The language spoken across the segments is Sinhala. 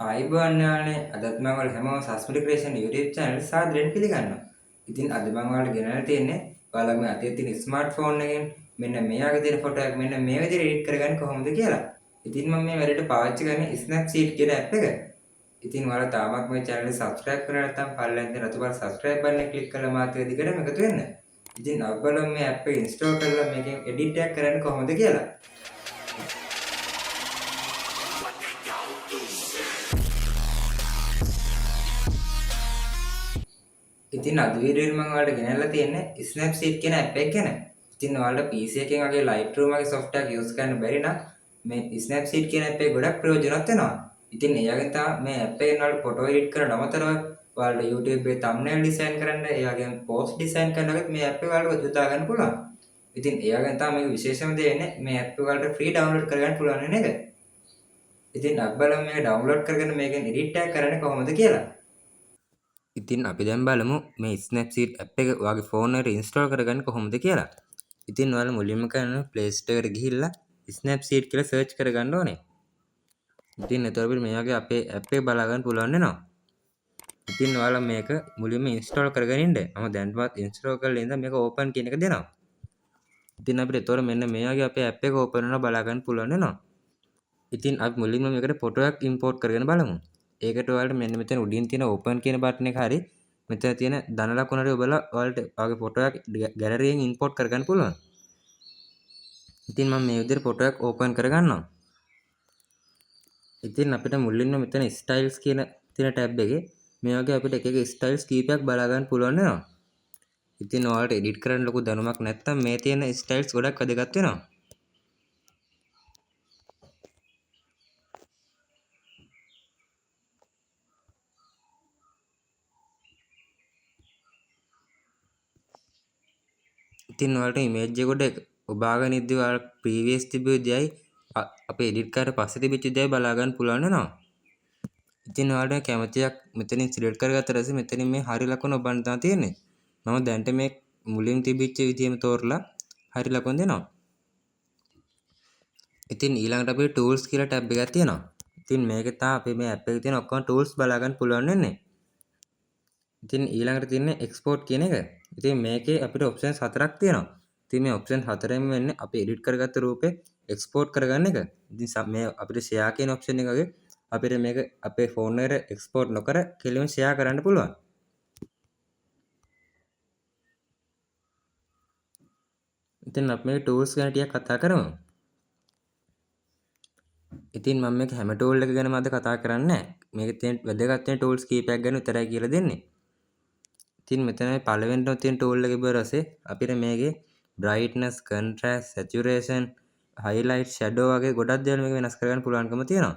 ආයිබෝන් යාළුවනේ අදත් මම ඔයාලා හැමෝම සස්මිත ක්‍රියේෂන් YouTube channel එක සාදරයෙන් පිළිගන්නවා. ඉතින් අද මම ඔයාලට ගෙනල්ලා තියෙන්නේ ඔයාලා මේ අතේ තියෙන ස්මාර්ට්ෆෝන් එකෙන් මෙන්න මේ වගේ තියෙන ෆොටෝ එක මෙන්න මේ විදිහට එඩිට් කරගන්නේ කොහොමද කියලා. ඉතින් මම මේ වැඩේට පාවිච්චි කරන්නේ Snapseed කියන app එක. ඉතින් ඔයාලා තාමත් මේ channel එක subscribe කරලා නැත්නම් පල්ලෙන් තියෙන රතු පාට subscribe button එක click කරලා මාත් එක්ක දිගටම එකතු වෙන්න. ඉතින් අපි බලමු මේ app එක install කරලා මේකෙන් edit එකක් කරන්නේ කොහොමද කියලා. ඉතින් අද වීඩියෝෙන් මම ඔයාලට ගෙනල්ලා තියෙන්නේ Snapseed කියන app එක ගැන. ඉතින් ඔයාලට PC එකෙන් වගේ Lightroom වගේ software එක use කරන්න බැරි නම් මේ Snapseed කියන app එක ගොඩක් ප්‍රයෝජනවත් වෙනවා. ඉතින් ඒ වගේම තමයි මේ app එකෙන් ඔයාලට photo edit කරන අමතරව ඔයාලට YouTube එකේ thumbnail design කරන්න, ඒ වගේම post design කරන්න වගේ මේ app එක ඔයාලට යොදා ගන්න පුළුවන්. ඉතින් ඒ වගේම තමයි මේක විශේෂම දේ වෙන්නේ මේ app එක ඔයාලට free download කරගන්න පුළුවන් වෙන එක. ඉතින් අපි බලමු මේක download කරගෙන මේකෙන් edit එකක් කරන්නේ කොහොමද කියලා. ඉතින් අපි දැන් බලමු මේ Snapseed app එක ඔයාගේ ෆෝන් එකට install කරගන්නේ කොහොමද කියලා. ඉතින් ඔයාලා මුලින්ම කරන්නේ Play Store එකට ගිහිල්ලා Snapseed කියලා search කරගන්න ඕනේ. ඉතින් එතකොට අපිට මේ වගේ අපේ app එක බලා ගන්න පුළුවන් වෙනවා. ඉතින් ඔයාලා මේක මුලින්ම install කරගෙන ඉන්න. මම දැන්වත් install කරලා ඉඳන් මේක open කියන එක දෙනවා. ඉතින් අපිට එතකොට මෙන්න මේ වගේ අපේ app එක open වෙනවා බලා ගන්න පුළුවන් වෙනවා. ඉතින් අපි මුලින්ම මේකට ෆොටෝ එකක් import කරගෙන බලමු. ඒකට ඔයාලට මෙන්න මෙතන උඩින් තියෙන open කියන බටන් එක හරි මෙතන තියෙන ධන ලකුණ හරි ඔබලා ඔයාලට ඔයාගේ ෆොටෝ එක gallery එකෙන් import කරගන්න පුළුවන්. ඉතින් මම මේ විදිහට ෆොටෝ එකක් open කරගන්නවා. ඉතින් අපිට මුලින්ම මෙතන styles කියන තියෙන tab එකේ මේ වගේ අපිට එක එක styles කීපයක් බලා ගන්න පුළුවන් වෙනවා. ඉතින් ඔයාලට edit කරන්න ලොකු දැනුමක් නැත්නම් මේ තියෙන styles ගොඩක් වැදගත් වෙනවා. ඉතින් ඔයාලට image එක කොට ඔබාගෙන ඉද්දි ඔයාලා previous තිබුණු දෙයයි අපේ edit කරලා පස්සේ තිබිච්ච දෙයයි බලා ගන්න පුළුවන් වෙනවා. ඉතින් ඔයාලට කැමතියක් මෙතනින් select කරගත්තට පස්සේ මෙතනින් මේ හරි ලකුණ ඔබන්න තමයි තියෙන්නේ. මම දැන්ට මේ මුලින් තිබිච්ච විදියම තෝරලා හරි ලකුණ දෙනවා. ඉතින් ඊළඟට අපිට tools කියලා tab එකක් තියෙනවා. ඉතින් මේකේ තමයි අපි මේ app එකේ තියෙන ඔක්කොම tools බලා ගන්න පුළුවන් වෙන්නේ. ඉතින් ඊළඟට තියෙන්නේ export කියන එක. ඉතින් මේකේ අපිට options හතරක් තියෙනවා. ඉතින් මේ option හතරෙන්ම වෙන්නේ අපි edit කරගත්ත රූපේ export කරගන්න එක. ඉතින් මේ අපිට share කියන option එක වගේ අපිට මේක අපේ ෆෝන් එකට export නොකර කෙලින්ම share කරන්න පුළුවන්. ඉතින් අපි මේ tools ගැන ටිකක් කතා කරමු. ඉතින් මම මේක හැම tool එක ගැනම අද කතා කරන්නේ නැහැ. මේකේ තියෙන වැදගත් වෙන tools කීපයක් ගැන විතරයි කියලා දෙන්නේ. ඉතින් මෙතන පළවෙනිම තියෙන tool එක ඉවරසේ අපිට මේකේ brightness, contrast, saturation, highlight, shadow වගේ ගොඩක් දේවල් මේක වෙනස් කරගන්න පුළුවන්කම තියෙනවා.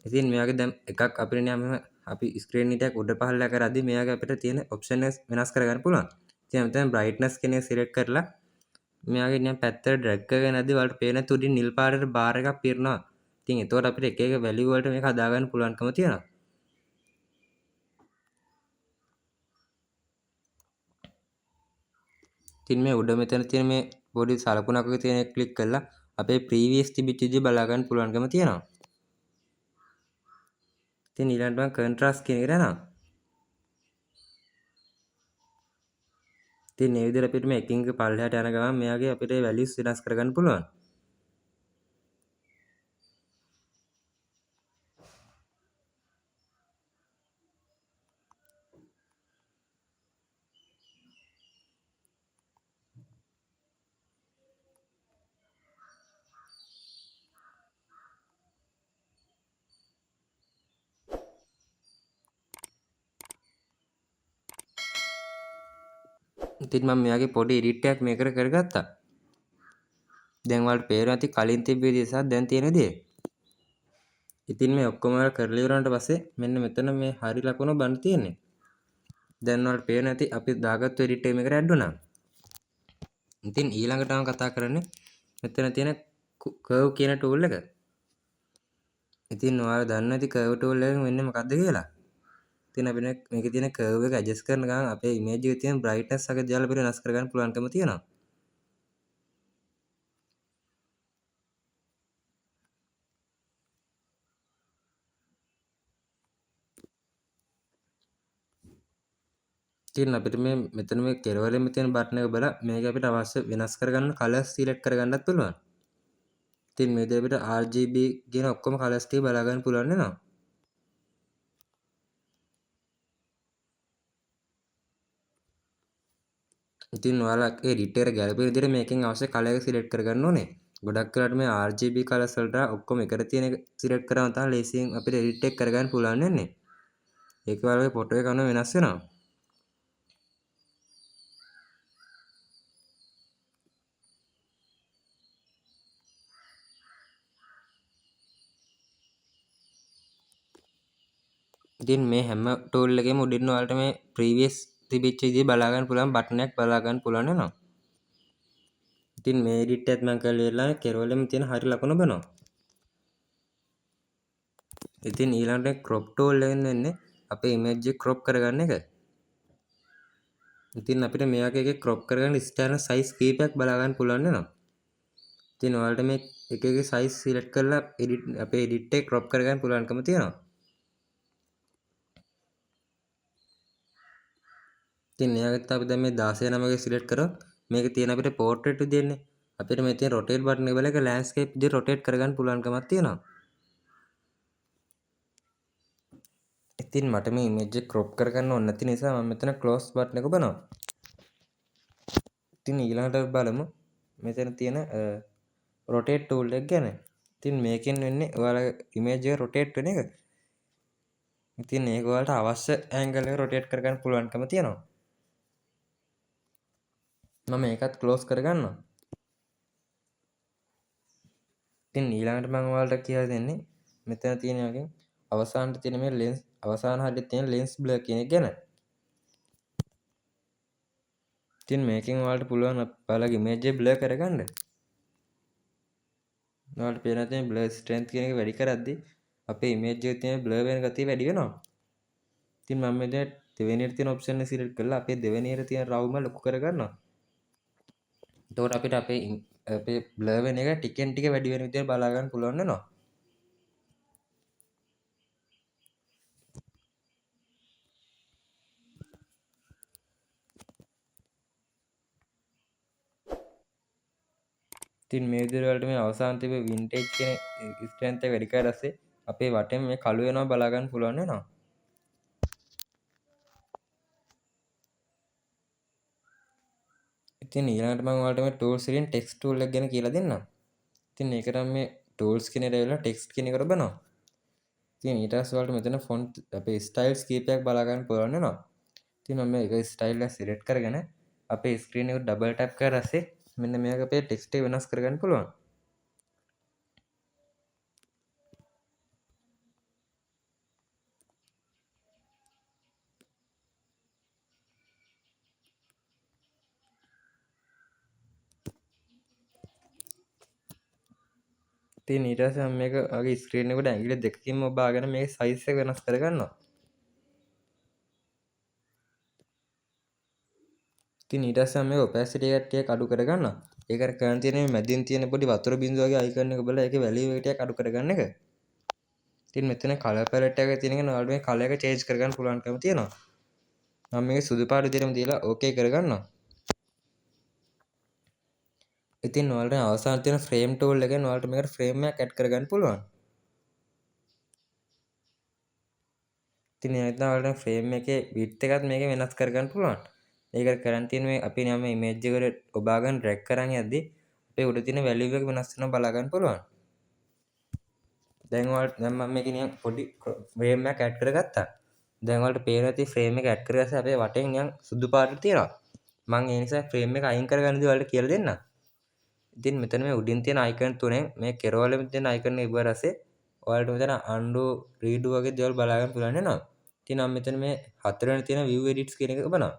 ඉතින් මේ වගේ දැන් එකක් අපිට නිකන් අපි screen එකක් උඩ පහළ කරද්දී මේ වගේ අපිට තියෙන option එක වෙනස් කරගන්න පුළුවන්. ඉතින් මෙතන brightness කියන එක select කරලා මේ වගේ නිකන් පැත්තට drag කරගෙන යද්දී ඔයාලට පේන තුඩින් නිල් පාටට bar එකක් පිරෙනවා. ඉතින් එතකොට අපිට එක එක value වලට මේක හදා ගන්න පුළුවන්කම තියෙනවා. ඉතින් මේ උඩ මෙතන තියෙන මේ පොඩි සලකුණක් වගේ තියෙන එක ක්ලික් කරලා අපේ previous තිබිච්ච දේ බලා ගන්න පුළුවන්කම තියෙනවා. ඉතින් ඊළඟට මම contrast කියන එකට යනවා. ඉතින් මේ විදිහට අපිට මේ එකින් එක පල්ලෙහාට යන ගමන් මෙයාගේ අපිට values වෙනස් කරගන්න පුළුවන්. ඉතින් මම මෙයාගේ පොඩි edit එකක් මේකට කරගත්තා. දැන් ඔයාලට පේනවා ඇති කලින් තිබ්බ විදිය සහ දැන් තියෙන විදිය. ඉතින් මේ ඔක්කොම ඔයාලා කරලා ඉවරනට පස්සේ මෙන්න මෙතන මේ හරි ලකුණ බන්න තියෙන්නේ. දැන් ඔයාලට පේනවා ඇති අපි දාගත්තු edit එක මේකට add වුණා. ඉතින් ඊළඟට මම කතා කරන්නේ මෙතන තියෙන curve කියන tool එක. ඉතින් ඔයාලා දන්නවා ඇති curve tool එකෙන් වෙන්නේ මොකද්ද කියලා. ඉතින් අපිට මේකේ තියෙන curve එක adjust කරන ගමන් අපේ image එකේ තියෙන brightness වගේ දේවල් අපිට වෙනස් කරගන්න පුළුවන්කම තියෙනවා. ඉතින් අපිට මෙතන මේ කෙළවරෙම තියෙන බටන් එක බලලා මේක අපිට අවශ්‍ය වෙනස් කරගන්න කලර්ස් සිලෙක්ට් කරගන්නත් පුළුවන්. ඉතින් මේ විදිහට අපිට RGB කියන ඔක්කොම කලර්ස් ටික බලා ගන්න පුළුවන් වෙනවා. ඉතින් ඔයාලගේ එඩිට් එකට ගැලපෙන විදිහට මේකෙන් අවශ්‍ය කලර් එක සිලෙක්ට් කරගන්න ඕනේ. ගොඩක් වෙලාවට මේ RGB කලර්ස් වලට ඔක්කොම එකට තියෙන එක සිලෙක්ට් කරාම තමයි ලේසියෙන් අපිට එඩිට් එක කරගන්න පුළුවන් වෙන්නේ. ඒක ඔයාලගේ ෆොටෝ එක අනුව වෙනස් වෙනවා. ඉතින් මේ හැම ටූල් එකේම උඩින් ඔයාලට මේ ප්‍රීවියස් තිබිච්ච විදිහ බලා ගන්න පුළුවන් බටන් එකක් බලා ගන්න පුළුවන් වෙනවා. ඉතින් මේ එඩිට් එකත් මම කරලා ඉවරලා කෙරවලෙම තියෙන හරිය ලකුණ බලනවා. ඉතින් ඊළඟට crop tool එකෙන් වෙන්නේ අපේ image එක crop කරගන්න එක. ඉතින් අපිට මේ වගේ එකේ crop කරගන්න ස්ටෑන්ඩඩ් size කීපයක් බලා ගන්න පුළුවන් වෙනවා. ඉතින් ඔයාලට මේ එක එක size select කරලා අපේ edit එක crop කරගන්න පුළුවන්කම තියෙනවා. ඉතින් එයාගත්ත අපි දැන් මේ 16 9 select කරොත් මේකේ තියෙන අපිට portrait විදියනේ. අපිට මේ තියෙන rotate button එක බලලා ඒක landscape විදියට rotate කරගන්න පුළුවන්කමක් තියෙනවා. ඉතින් මට මේ image එක crop කරගන්න ඕන නැති නිසා මම මෙතන close button එක බලනවා. ඉතින් ඊළඟට බලමු මෙතන තියෙන rotate tool එක ගැන. ඉතින් මේකෙන් වෙන්නේ ඔයාලා image එක rotate වෙන එක. ඉතින් ඒක ඔයාලට අවශ්‍ය angle එක rotate කරගන්න පුළුවන්කම තියෙනවා. මම ඒකත් close කරගන්නවා. ඉතින් ඊළඟට මම ඔයාලට කියලා දෙන්නේ මෙතන තියෙන එකෙන් අවසානයේ තියෙන මේ lens අවසාන හරියට තියෙන lens blur කියන එක ගැන. ඉතින් මේකෙන් ඔයාලට පුළුවන් ඔයාලගේ image එක blur කරගන්න. ඔයාලට පේනවා තියෙන blur strength කියන එක වැඩි කරද්දී අපේ image එකේ තියෙන blur වෙන ගතිය වැඩි වෙනවා. ඉතින් මම මෙතන දෙවෙනියට තියෙන option එක select කරලා අපේ දෙවෙනියට තියෙන රවුම ලොකු කරගන්නවා. එතකොට අපිට අපේ blur වෙන එක ටිකෙන් ටික වැඩි වෙන විදිහට බලා ගන්න පුළුවන් වෙනවා. ඉතින් මේ විදිහට වලට මේ අවසාන තිබෙ vintage කියන strength එක වැඩි කරලා දැස්සේ අපේ වටේම මේ කළු වෙනවා බලා ගන්න පුළුවන් වෙනවා. ඉතින් ඊළඟට මම ඔයාලට මේ tools එකෙන් text tool එක ගැන කියලා දෙන්නම්. ඉතින් ඒකට මම මේ tools කියන එකට ඇවිල්ලා text කියන එකට බලනවා. ඉතින් ඊට පස්සේ ඔයාලට මෙතන font අපේ styles කීපයක් බලා ගන්න පුළුවන් වෙනවා. ඉතින් මම මේක style එක select කරගෙන අපේ screen එකට double tap කරලා දැස්සේ මෙන්න මේක අපේ text එක වෙනස් කරගන්න පුළුවන්. ඉතින් ඊට පස්සේ මම මේක වගේ ස්ක්‍රීන් එකට ඇඟිලි දෙකකින්ම ඔබාගෙන මේ size එක වෙනස් කරගන්නවා. ඉතින් ඊට පස්සේ මම මේක opacity එක ටිකක් අඩු කරගන්නවා. ඒකට කරන් තියෙන්නේ මැදින් තියෙන පොඩි වතුර බිඳුව වගේ icon එක බලලා ඒකේ value එක ටිකක් අඩු කරගන්න එක. ඉතින් මෙතන color palette එක තියෙන එක ඔයාලට මේ color එක change කරගන්න පුළුවන්කම තියෙනවා. මම මේක සුදු පාට විදිහටම දීලා okay කරගන්නවා. ඉතින් ඔයාලට අවසානයේ තියෙන frame tool එකෙන් ඔයාලට මේකට frame එකක් add කරගන්න පුළුවන්. ඉතින් එහෙනම් ඔයාලට frame එකේ width එකත් මේකෙන් වෙනස් කරගන්න පුළුවන්. ඒකට කරන් තියෙන්නේ මේ අපි නම් image එකට ඔබාගෙන drag කරන් යද්දි අපේ උඩ තියෙන value එක වෙනස් වෙනවා බලා ගන්න පුළුවන්. දැන් මම මේකේ නිකන් පොඩි frame එකක් add කරගත්තා. දැන් ඔයාලට පේනවා ඇති frame එක add කරගස්සේ අපේ වටෙන් නිකන් සුදු පාටට තියෙනවා. මම ඒ නිසා frame එක අයින් කරගන්නදී ඔයාලට කියලා දෙන්නම්. ඉතින් මෙතන මේ උඩින් තියෙන icon තුනෙන් මේ කෙරවලෙම තියෙන icon එක ඉවර ඇස්සේ ඔයාලට මෙතන undo redo වගේ දේවල් බලා ගන්න පුළුවන් වෙනවා. ඉතින් මම මෙතන මේ හතරවෙනි තියෙන view edits කියන එක බලනවා.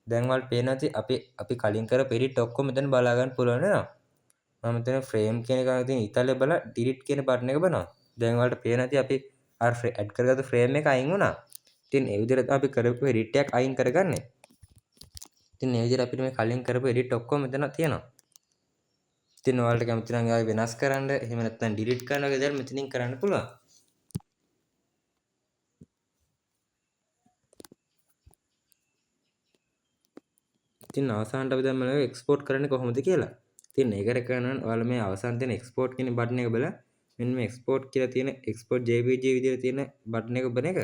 දැන් ඔයාලට පේනවා ඇති අපි කලින් කරපු edit ඔක්කොම මෙතන බලා ගන්න පුළුවන් වෙනවා. මම මෙතන frame කියන එක තියෙන ඉතාලිය බලලා delete කියන බටන් එක බලනවා. දැන් ඔයාලට පේනවා ඇති අපි අර add කරගත්තු frame එක අයින් වුණා. ඉතින් ඒ විදිහට අපි කරපු edit එකක් අයින් කරගන්නේ. ඉතින් මේ විදිහට අපිට මේ කලින් කරපු edit ඔක්කොම මෙතන තියෙනවා. ඉතින් ඔයාලට කැමති නම් ආයෙ වෙනස් කරන්න එහෙම නැත්නම් delete කරන්න වගේ දේවල් මෙතනින් කරන්න පුළුවන්. ඉතින් අවසානට අපි දැන් මේක එක්ස්පෝර්ට් කරන්නේ කොහොමද කියලා. ඉතින් ඒකට කරන්න ඔයාලා මේ අවසාන තියෙන එක්ස්පෝර්ට් කියන බටන් එක බලලා මෙන්න මේ එක්ස්පෝර්ට් කියලා තියෙන එක්ස්පෝර්ට් JPG විදිහට තියෙන බටන් එක ඔබන එක.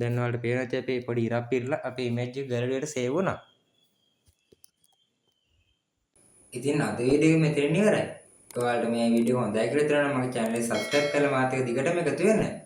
දැන් ඔයාලට පේනවා ඇති අපේ පොඩි ඉරක් පිරලා අපේ ඉමේජ් එක ගැලරියට සේව් වුණා. ඉතින් අද වීඩියෝ එක මෙතනින් ඉවරයි. ඔයාලට මේ වීඩියෝ හොඳයි කියලා හිතනවා නම් මගේ channel එක subscribe කරලා මාත් එක්ක දිගටම එකතු වෙන්න.